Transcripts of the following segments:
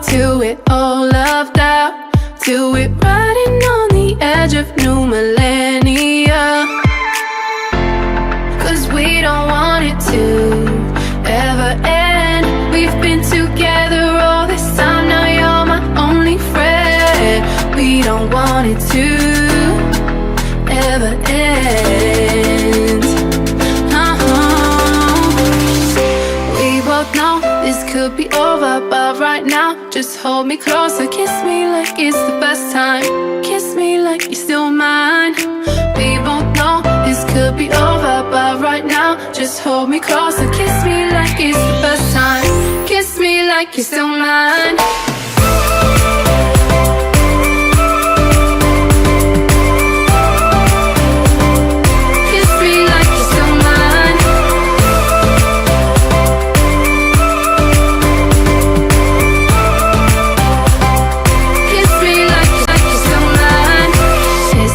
till we're all loved out, till we're riding on the edge of new millennia. Cause we don't want it to ever end. We've been together all this time, now you're my only friend. We don't want it to ever end. We both know this could be over, but right now just hold me closer. Kiss me like it's the best time. Kiss me like you're still mine. We both know this could be over, but right now just hold me closer. Kiss me like it's the best time. Kiss me like you're still mine.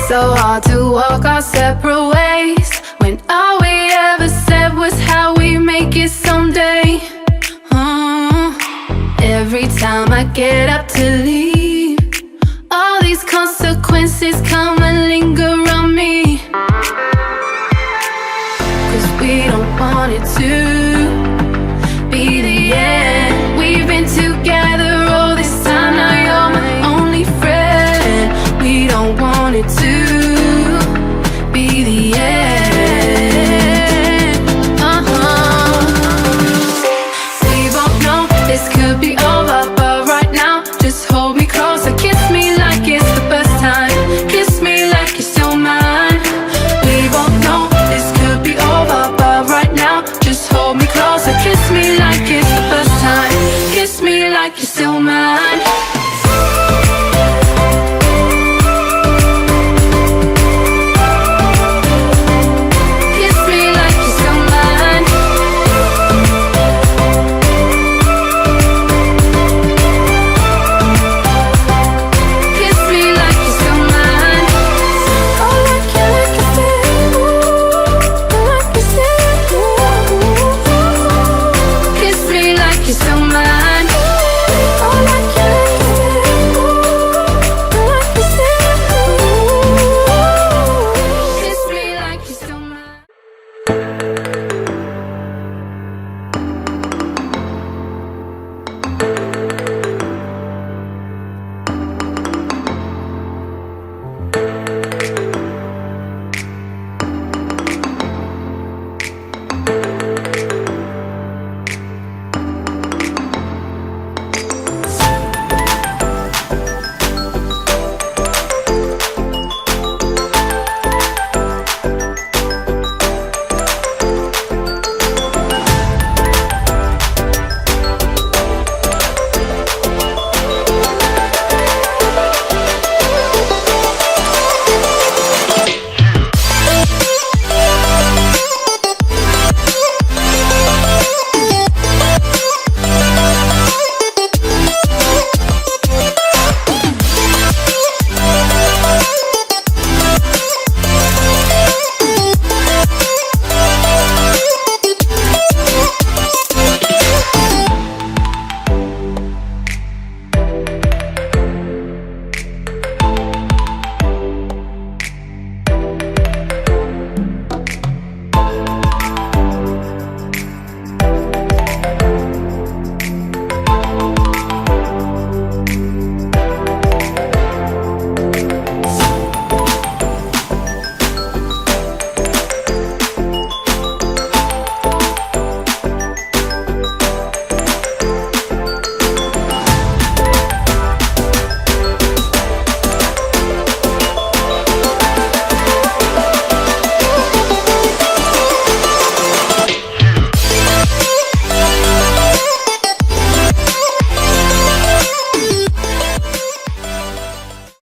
So hard to walk our separate ways when all we ever said was how we make it someday. Every time I get up to leave, all these consequences come and linger on me. Cause we don't want it to